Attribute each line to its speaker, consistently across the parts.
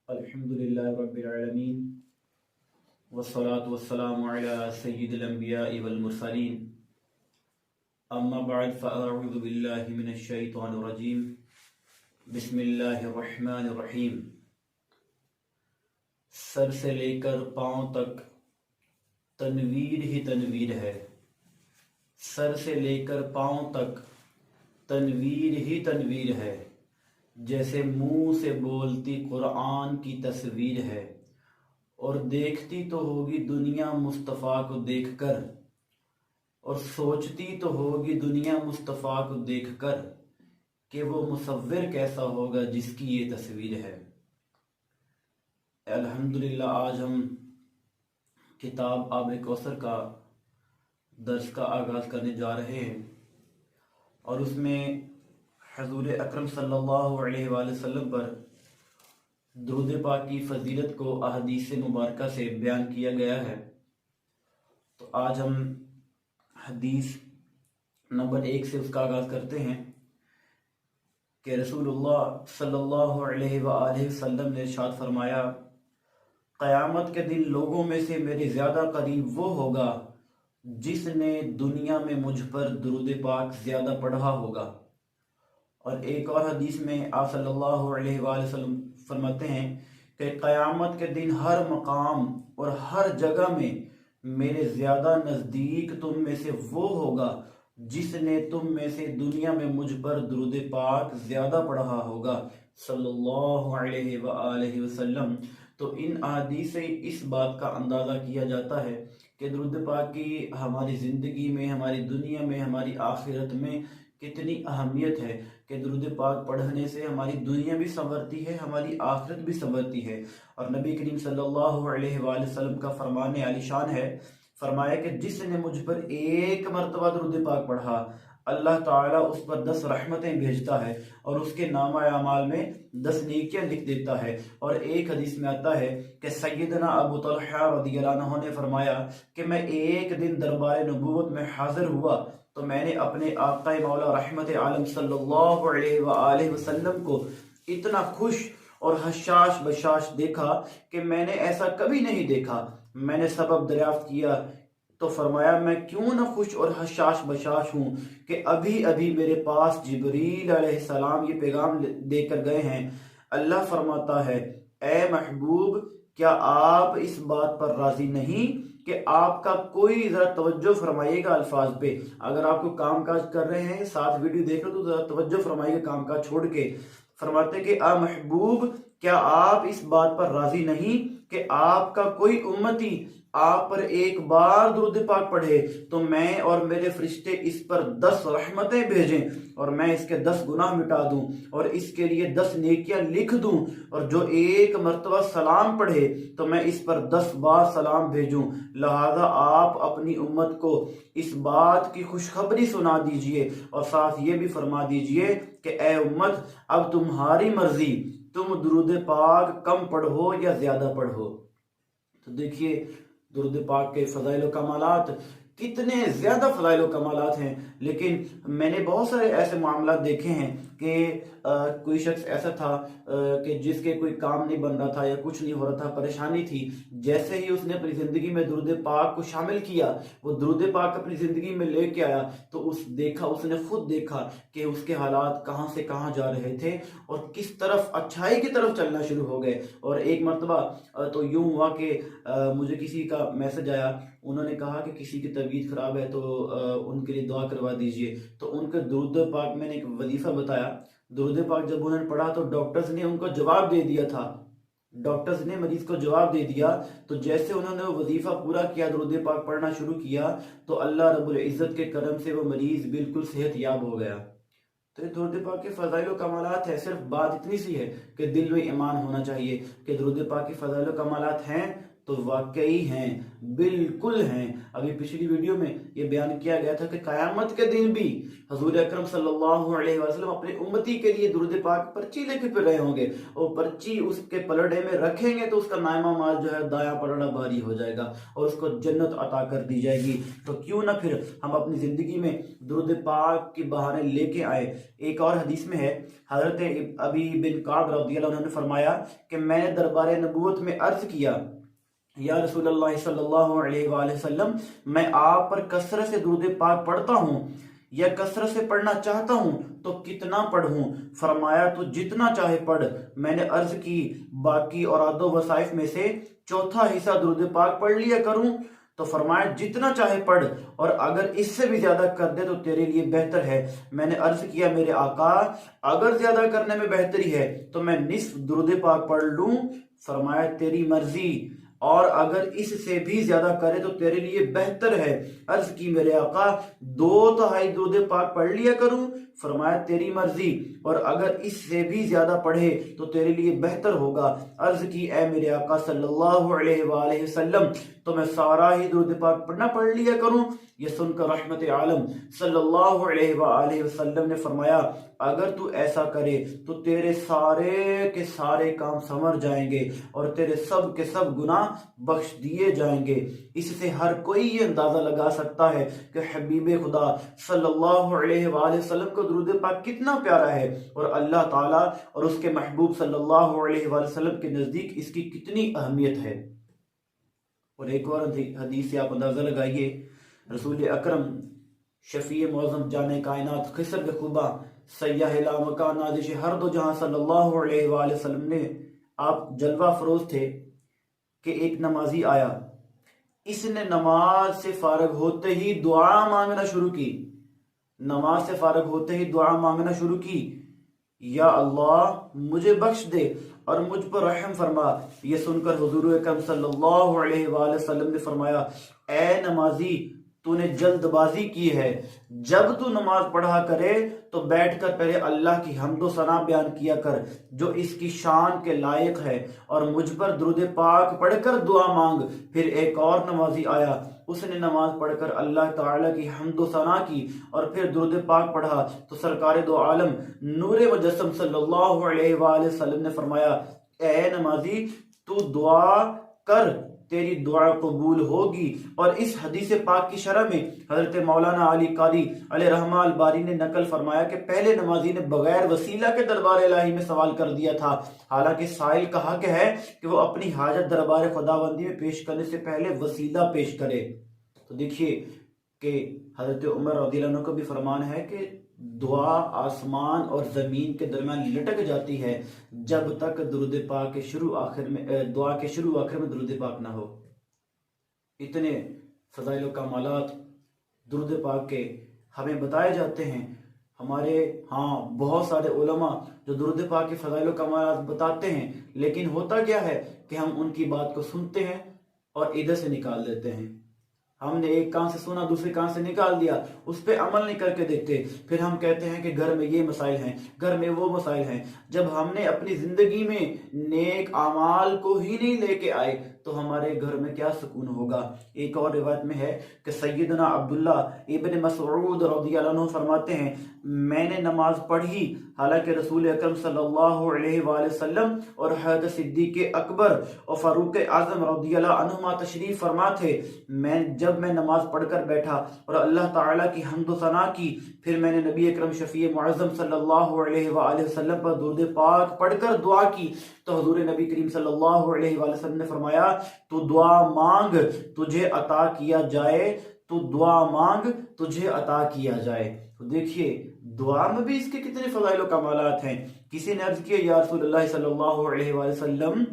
Speaker 1: अल्हम्दुलिल्लाहि रब्बिल आलमीन वस्सलातु वस्सलामु अला सय्यिदिल अंबिया'i वल मुरसलीन अम्मा बअद फ़अऊज़ु बिल्लाहि मिनश शैतानिर रजीम बिस्मिल्लाहिर रहमानिर रहीम। सर से लेकर पांव तक तनवीर ही तनवीर है। सर से लेकर पांव तक तनवीर ही तनवीर है। जैसे मुंह से बोलती कुरान की तस्वीर है। और देखती तो होगी दुनिया मुस्तफ़ा को देखकर, और सोचती तो होगी दुनिया मुस्तफ़ा को देखकर कि वो मुसव्विर कैसा होगा जिसकी ये तस्वीर है। अल्हम्दुलिल्लाह, आज हम किताब आब कौसर का दर्स का आगाज़ करने जा रहे हैं और उसमें हजूर अकरम सल्लल्लाहु अलैहि वसल्लम पर दुरूद पाक की फजीलत को अहदीस मुबारका से बयान किया गया है। तो आज हम हदीस नंबर 1 से उसका आगाज़ करते हैं कि रसूलुल्लाह सल्लल्लाहु अलैहि वसल्लम ने इरशाद फरमाया, क़यामत के दिन लोगों में से मेरे ज़्यादा करीब वो होगा जिसने दुनिया में मुझ पर दुरूद पाक ज़्यादा पढ़ा होगा। और एक और हदीस में आप सल्लल्लाहु अलैहि वसल्लम फरमाते हैं कि क़यामत के दिन हर मकाम और हर जगह में मेरे ज़्यादा नज़दीक तुम में से वो होगा जिसने तुम में से दुनिया में मुझ पर दुरूद पाक ज़्यादा पढ़ा होगा सल्लल्लाहु अलैहि वसल्लम। तो इन अहादीस से इस बात का अंदाज़ा किया जाता है कि दुरूद पाक की हमारी ज़िंदगी में, हमारी दुनिया में, हमारी आखिरत में कितनी अहमियत है कि दुरूद पाक पढ़ने से हमारी दुनिया भी संवरती है, हमारी आखिरत भी संवरती है। और नबी करीम सल्लल्लाहु अलैहि वसल्लम का फरमान आलिशान है, फरमाया कि जिसने मुझ पर एक मरतबा दुरूद पाक पढ़ा, अल्लाह ताला उस पर 10 रहमतें भेजता है और उसके नामा अमाल में 10 नेकियां लिख देता है। और एक हदीस में आता है कि सैयदना अबू तलहा रज़ियल्लाहु अन्हु ने फरमाया कि मैं एक दिन दरबार नबूवत में हाजिर हुआ तो मैंने अपने आका मौला रहमत आलम सल्लल्लाहु अलैहि वसल्लम को इतना खुश और हशाश बशाश देखा कि मैंने ऐसा कभी नहीं देखा। मैंने सबब दरियाफ्त किया तो फरमाया, मैं क्यों ना खुश और हशाश बशाश हूँ कि अभी अभी मेरे पास जिब्रील अलैहिस्सलाम ये पैगाम देकर गए हैं। अल्लाह फरमाता है, ए महबूब, क्या आप इस बात पर राजी नहीं कि आपका कोई जरा तवज्जो फरमाइएगा अल्फाज पे। अगर आपको काम काज कर रहे हैं, साथ वीडियो देख रहे हो, तो जरा तवज्जो फरमाइएगा काम काज छोड़ के। फरमाते कि आ महबूब, क्या आप इस बात पर राजी नहीं कि आपका कोई उम्मती आप पर एक बार दुरूद पाक पढ़े तो मैं और मेरे फरिश्ते इस पर 10 रहमतें भेजें और मैं इसके 10 गुनाह मिटा दूं और इसके लिए 10 नेकियां लिख दूं। और जो एक मर्तबा सलाम पढ़े तो मैं इस पर 10 बार सलाम भेजूं। लिहाजा आप अपनी उम्मत को इस बात की खुशखबरी सुना दीजिए और साथ ये भी फरमा दीजिए कि ए उम्मत, अब तुम्हारी मर्जी, तुम दुरूद पाक कम पढ़ो या ज्यादा पढ़ो। तो देखिए, दुरूद पाक के फ़ज़ाइल कमालात कितने ज़्यादा फ़ज़ाइल कमालात हैं। लेकिन मैंने बहुत सारे ऐसे मामलात देखे हैं कि कोई शख्स ऐसा था कि जिसके कोई काम नहीं बन रहा था या कुछ नहीं हो रहा था, परेशानी थी। जैसे ही उसने अपनी ज़िंदगी में दुरूद पाक को शामिल किया, वो दुरूद पाक अपनी ज़िंदगी में लेके आया, तो उसने खुद देखा कि उसके हालात कहाँ से कहाँ जा रहे थे और किस तरफ अच्छाई की तरफ चलना शुरू हो गए। और एक मरतबा तो यूँ हुआ कि मुझे किसी का मैसेज आया, उन्होंने कहा कि किसी की तबीयत ख़राब है तो उनके लिए दुआ करवा दीजिए। तो उनके दुरूद पाक मैंने एक वजीफ़ा बताया। दुरूद पाक जब उन्होंने पढ़ा तो डॉक्टर्स ने उनको जवाब दे दिया था, डॉक्टर्स ने मरीज को जवाब दे दिया। तो जैसे उन्होंने वो वजीफ़ा पूरा किया, दुरूद पाक पढ़ना शुरू किया, तो अल्लाह रब्बुल इज़्ज़त के करम से वो मरीज़ बिल्कुल सेहतयाब हो गया। तो ये दुरूद पाक के फ़ज़ाइल कमालात है। सिर्फ बात इतनी सी है कि दिल में ईमान होना चाहिए कि दुरूद पाक के फ़ज़ाइल कमालात हैं तो वाकई हैं, बिल्कुल हैं। अभी पिछली वीडियो में ये बयान किया गया था कि क़यामत के दिन भी हजूर अकरम सल्लल्लाहु अलैहि वसल्लम अपने उम्मती के लिए दुरूद पाक पर्ची लेके फिर रहे होंगे, और पर्ची उसके पलड़े में रखेंगे तो उसका नामा माल जो है दायां पलड़ा भारी हो जाएगा और उसको जन्नत अता कर दी जाएगी। तो क्यों ना फिर हम अपनी जिंदगी में दुरूद पाक के बहाने लेके आए। एक और हदीस में है, हजरत अबी बिन काब रज़ियल्लाहु अन्हु ने फरमाया कि मैंने दरबार नबूवत में अर्ज किया, या रसूलुल्लाह सल्लल्लाहु अलैहि वसल्लम, मैं आप पर कसरत से दुरूद पाक पढ़ता हूँ या कसरत से पढ़ना चाहता हूँ तो कितना पढ़ूं? फरमाया तो जितना चाहे पढ़। मैंने अर्ज की, बाकी औरादो वसाइफ में से चौथा हिस्सा दुरूद पाक पढ़ लिया करूं? तो फरमाया जितना चाहे पढ़, और अगर इससे भी ज्यादा कर दे तो तेरे लिए बेहतर है। मैंने अर्ज किया, मेरे आका, अगर ज्यादा करने में बेहतरी है तो मैं निस्फ दुरूद पाक पढ़ लूं? फरमाया तेरी मर्जी, और अगर इससे भी ज्यादा करे तो तेरे लिए बेहतर है। अर्ज की, मेरे आका, 2/3 दुरूद पाक पढ़ लिया करूं? फरमाया तेरी मर्जी, और अगर इससे भी ज्यादा पढ़े तो तेरे लिए बेहतर होगा। अर्ज की, ए मेरे आका सल्लल्लाहु अलैहि वसल्लम, तो मैं सारा ही दुरूद पाक पढ़ लिया करूं? यह सुनकर रहमत आलम सल्लल्लाहु अलैहि वसल्लम ने फरमाया, अगर तू ऐसा करे तो तेरे सारे के सारे काम संवर जाएंगे और तेरे सब के सब गुनाह बख्श दिए जाएंगे। इससे हर कोई ये अंदाजा लगा सकता है कि हबीब खुदा सल्लल्लाहु अलैहि वसल्लम को दुरूद पाक कितना प्यारा है, और अल्लाह ताला और उसके महबूब सल्लल्लाहु अलैहि वसल्लम के नजदीक इसकी कितनी अहमियत है। और एक और हदीस से आप अंदाजा लगाइए, रसूल अकरम शफी मुअज़्ज़म जाने कायनात खिसर खुबा सय्याह लामकान नादिश हर दो जहां सल्लल्लाहु अलैहि वसल्लम ने आप जलवा फरोज थे कि एक नमाजी आया, इसने नमाज से फारग होते ही दुआ मांगना शुरू की। नमाज से फारग होते ही दुआ मांगना शुरू की, या अल्लाह मुझे बख्श दे और मुझ पर रहम फरमा। ये सुनकर हुजूर अकरम सल्लल्लाहु अलैहि वसल्लम ने फरमाया, ए नमाजी, तूने जल्दबाजी की है। जब तू नमाज पढ़ा करे तो बैठकर पहले अल्लाह की हम्दो सना बयान किया कर जो इसकी शान के लायक है, और मुझ पर दुरूद पाक पढ़कर दुआ मांग। फिर एक और नमाजी आया, उसने नमाज पढ़कर अल्लाह ताला की हम्दो सना की और फिर दुरूद पाक पढ़ा तो सरकार दो आलम नूरे मुजस्सम सल्लल्लाहु अलैहि वसल्लम ने फरमाया, ए नमाजी, तू दुआ कर, तेरी दुआ कबूल होगी। और इस हदीस पाक की शरह में हजरत मौलाना अली कारी अलैहि रहमा अल बारी ने नकल फरमाया कि पहले नमाजी ने बगैर वसीला के दरबार इलाही में सवाल कर दिया था, हालांकि साइल का हक है कि वो अपनी हाजत दरबार खुदाबंदी में पेश करने से पहले वसीला पेश करे। तो देखिए कि हजरत उमर रज़ियल्लाहु अन्हु को भी फरमान है कि दुआ आसमान और जमीन के दरमियान लटक जाती है जब तक दुरूद पाक के शुरू आखिर में दुआ के शुरू आखिर में दुरूद पाक ना हो। इतने फज़ाइल कमालात दुरूद पाक के हमें बताए जाते हैं। हमारे बहुत सारे उलमा जो दुरूद पाक के फज़ाइल कमालात बताते हैं, लेकिन होता क्या है कि हम उनकी बात को सुनते हैं और इधर से निकाल देते हैं। हमने एक कान से सुना, दूसरे कान से निकाल दिया, उस पर अमल नहीं करके देखते। फिर हम कहते हैं कि घर में ये मसाइल हैं, घर में वो मसाइल हैं। जब हमने अपनी जिंदगी में नेक आमाल को ही नहीं लेके आए तो हमारे घर में क्या सुकून होगा। एक और रिवायत में है कि सैयदना अब्दुल्ला इब्न मसऊद रज़ियल्लाहु अन्हु फरमाते हैं, मैंने नमाज पढ़ी हालांकि रसूल अकरम सल्लल्लाहु अलैहि वसल्लम और हज़रत सिद्दीक़ अकबर और फारूक आज़म रज़ियल्लाहु अन्हुमा तशरीफ फरमा थे। जब मैं नमाज पढ़कर बैठा और अल्लाह ताला की हम्द सना की, फिर मैंने नबी अकरम शफी मुअज़्ज़म सल्लल्लाहु अलैहि वसल्लम पर दुरूद पाक पढ़कर दुआ की तो हुजूर नबी करीम सल्लल्लाहु अलैहि वसल्लम ने फरमाया, तू दुआ मांग तुझे अता किया जाए, तू दुआ मांग तुझे अता किया जाए। तो देखिए दुआ में भी इसके कितने फज़ाइल और कमालात हैं। किसी ने अर्ज किया, या रसूलुल्लाह सल्लल्लाहु अलैहि वसल्लम,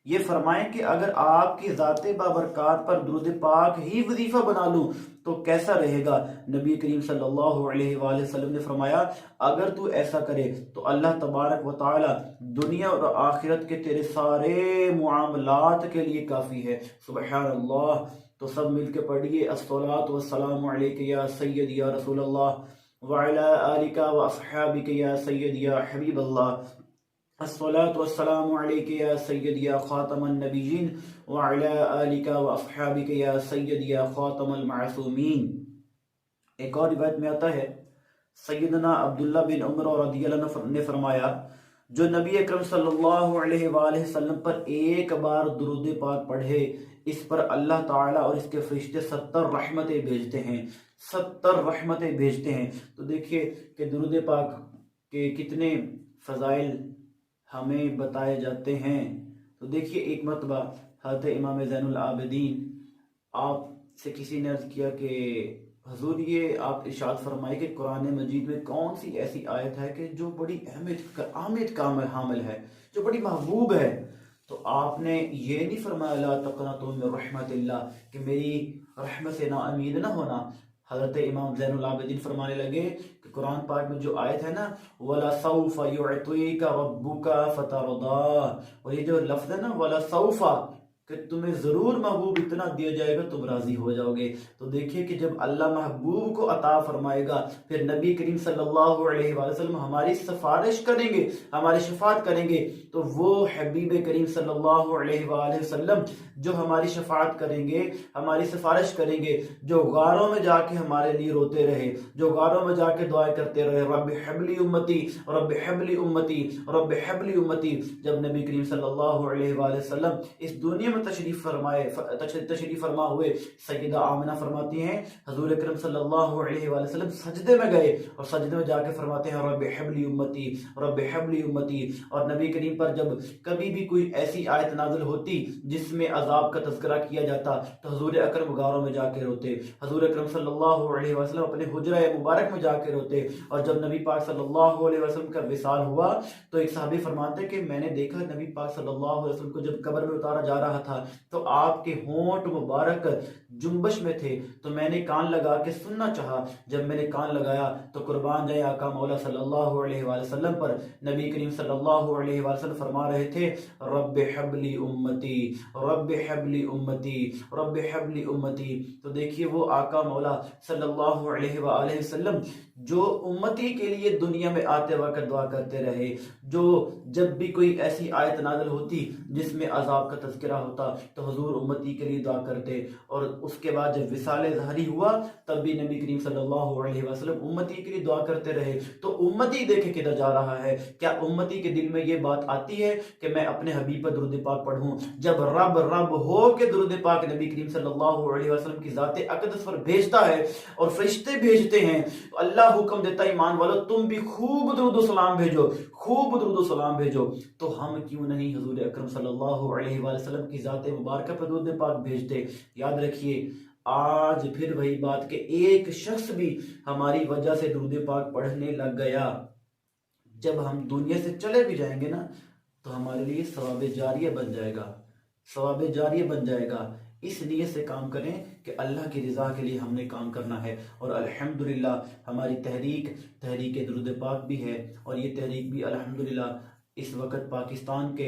Speaker 1: ये फरमाएं कि अगर आपकी ज़ाते बाबरकात पर दुरूद पाक ही वजीफा बना लूं तो कैसा रहेगा। नबी करीम सल्लल्लाहु अलैहि वसल्लम ने फरमाया, अगर तू ऐसा करे तो अल्लाह तबारक व तआला दुनिया और आखिरत के तेरे सारे मुआमलात के लिए काफ़ी है। सुबहान अल्लाह। तो सब मिलके पढ़िए, अस्सलातु वस्सलामु अलैका या सय्यदी या रसूलल्लाह व अला आलिका व अस्हाबिका या सय्यदी या हबीबल्लाह। अस्सलातु वस्सलामु अलैका या सय्यद या खातमन नबिय्यीन व अला आलिका व अस्हाबिका या सय्यद या खातमल मासूमीन। एक और रिवायत में आता है, सैयदना अब्दुल्ला बिन उमर रज़ियल्लाहु अन्हु ने फरमाया, जो नबी अकरम सल्लल्लाहु अलैहि वसल्लम पर एक बार दुरूद पाक पढ़े, इस पर अल्लाह ताला और इसके फरिश्ते 70 रहमतें भेजते हैं, 70 रहमतें भेजते हैं। तो देखिए कि दुरूद पाक के कितने फजाइल हमें बताए जाते हैं। तो देखिए एक मरतबा हज़रत इमाम ज़ैनुल आबिदीन आपसे किसी ने अर्ज़ किया कि हजूर ये आप इरशाद फरमाए कि कुरान मजीद में कौन सी ऐसी आयत है कि जो बड़ी अहमियत का हामिल है, जो बड़ी महबूब है। तो आपने ये नहीं फरमाया ला तक़नतू मिन रहमतिल्लाह, कि मेरी रहमत से ना उम्मीद ना होना। हज़रत इमाम ज़ैनुल आबिदीन फरमाने लगे कि कुरान पाक में जो आयत है ना, वला सौफा युअतीका रब्बुका फतरदा, और ये जो लफ्ज़ है ना वला सौफा, कि तुम्हें ज़रूर महबूब इतना दिया जाएगा तुम राज़ी हो जाओगे। तो देखिए कि जब अल्लाह महबूब को अता फरमाएगा, फिर नबी करीम सल्लल्लाहु अलैहि वसल्लम हमारी सिफारिश करेंगे, हमारी शफात करेंगे। तो वो हबीब करीम सल्लल्लाहु अलैहि वसल्लम जो हमारी शफात करेंगे, हमारी सिफारिश करेंगे, जो गारों में जाके हमारे लिए रोते रहे, जो गारों में जाके दुआएं करते रहे, rabbi humbly उम्मती, rabbi humbly उम्मती, rabbi humbly उम्मती। जब नबी करीम सल्लल्लाहु अलैहि वसल्लम इस दुनिया में तशरीफ फरमा हुए, सैयदा आमिना फरमाती हैं हुजूर अकरम सल्लल्लाहु अलैहि वसल्लम सजदे में गए और सजदे में जाके फरमाते हैं रब्बि हबली उम्मती, रब्बि हबली उम्मती। और नबी करीम पर जब कभी भी कोई ऐसी आयत नाज़िल होती जिसमें अजाब का तज़किरा किया जाता, तो हुजूर अकरम गारों में जाके रोते, हुजूर अकरम सल्लल्लाहु अलैहि वसल्लम अपने हुजरा मुबारक में जाके रोते। और जब नबी पाक सल्लल्लाहु अलैहि वसल्लम का विसाल हुआ, तो एक सहाबी फरमाते कि मैंने देखा नबी पाक सल्लल्लाहु अलैहि वसल्लम को जब कब्र में उतारा जा रहा था, तो आपके होंठ मुबारक जुम्बश में थे, तो मैंने कान लगा के सुनना चाहा। जब मैंने कान लगाया तो कुर्बान जाए आका मौला सल्लल्लाहु अलैहि वसल्लम पर नबी करीम सल्लल्लाहु अलैहि वसल्लम फरमा रहे थे rabbi humbly उम्मती, rabbi humbly उम्मती, rabbi humbly उम्मती। तो देखिए वो आका मौला सल्लल्लाहु अलैहि वसल्लम जो उम्मती के लिए दुनिया में आते वक्त दुआ करते रहे, जो जब भी कोई ऐसी आयत नाज़िल होती जिसमें अजाब का तज़किरा होता तो हुजूर उम्मती के लिए दुआ करते। और उसके बाद जब विसाल ज़हरी हुआ तब भी नबी करीम सल्लल्लाहु अलैहि वसल्लम उम्मती के लिए दुआ करते रहे। तो उम्मती देखे किधर जा रहा है? क्या उम्मती के दिल में ये बात आती है कि मैं अपने हबीब पर दुरूद पाक पढ़ूं? जब रब रब हो के दुरूद पाक नबी करीम सल्लल्लाहु अलैहि वसल्लम की ज़ात अक़दस पर भेजता है और फरिश्ते भेजते हैं, तो अल्लाह हुक्म देता है ईमान वालों तुम भी खूब दुरूद सलाम भेजो, खूब दुरूद सलाम भेजो। तो हम क्यों नहीं हुजूर अकरम सल्लल्लाहु अलैहि वसल्लम की ज़ात मुबारक पर दुरूद पाक भेजते? याद रखिए आज फिर वही बात कि एक शख्स भी हमारी वजह से दुरूद पाक पढ़ने लग गया, जब हम दुनिया से चले भी जाएंगे ना तो हमारे लिए सवाब जारिया बन जाएगा, सवाब जारिया बन जाएगा। इस नीयत से काम करें कि अल्लाह की रज़ा के लिए हमने काम करना है। और अल्हम्दुलिल्लाह हमारी तहरीक दुरूद पाक भी है, और ये तहरीक भी अल्हम्दुलिल्लाह इस वक्त पाकिस्तान के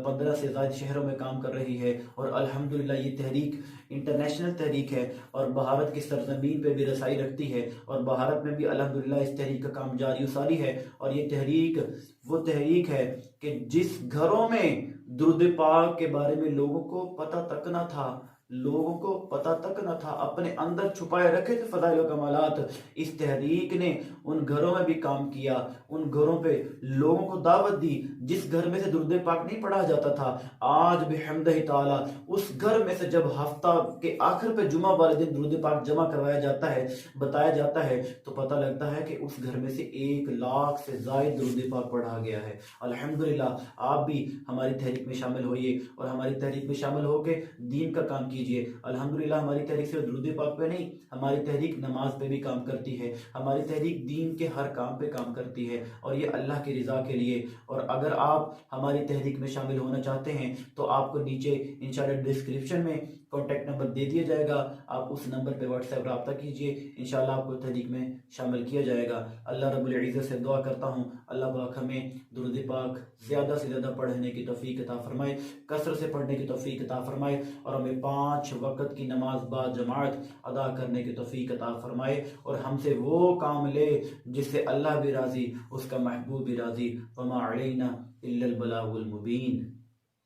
Speaker 1: 15 से ज़्यादा शहरों में काम कर रही है। और अल्हम्दुलिल्लाह ये तहरीक इंटरनेशनल तहरीक है और भारत की सरजमीन पे भी रसाई रखती है, और भारत में भी अल्हम्दुलिल्लाह इस तहरीक का काम जारी सारी है। और ये तहरीक वो तहरीक है कि जिस घरों में दुरूद पाक के बारे में लोगों को पता तक न था, लोगों को पता तक न था, अपने अंदर छुपाए रखे थे फज़ाइल व कमालात, इस तहरीक ने उन घरों में भी काम किया, उन घरों पे लोगों को दावत दी जिस घर में से दुरूद पाक नहीं पढ़ा जाता था। आज बिहम्दिही ताला उस घर में से जब हफ्ता के आखिर पे जुमा वाले दिन दुरूद पाक जमा करवाया जाता है, बताया जाता है, तो पता लगता है कि उस घर में से 1 लाख से ज़ायद दुरूद पाक पढ़ा गया है। अल्हम्दुलिल्लाह आप भी हमारी तहरीक में शामिल होइए और हमारी तहरीक में शामिल होकर दीन का काम कीजिए। अल्हम्दुलिल्लाह हमारी तहरीक सिर्फ दुरूद पाक पे नहीं, हमारी तहरीक नमाज पे भी काम करती है, हमारी तहरीक दीन के हर काम पे काम करती है, और ये अल्लाह की रज़ा के लिए। और अगर आप हमारी तहरीक में शामिल होना चाहते हैं तो आपको नीचे इंशाल्लाह डिस्क्रिप्शन में कॉन्टैक्ट नंबर दे दिया जाएगा, आप उस नंबर पे व्हाट्सएप रब्ता कीजिए, इंशाल्लाह आपको तहरीक में शामिल किया जाएगा। अल्लाह रब्बुल इज़्ज़त से दुआ करता हूँ अल्लाह पाक हमें दुरूद पाक ज़्यादा से ज़्यादा पढ़ने की तौफीक अता फरमाए, कसरत से पढ़ने की तौफीक अता फरमाए, और हमें 5 वक्त की नमाज बा जमात अदा करने की तौफीक अता फरमाए, और हमसे वो काम ले जिससे अल्लाह भी राज़ी, उसका महबूब भी राज़ी। वमा अलैना इल्लल बलागुल मुबीन।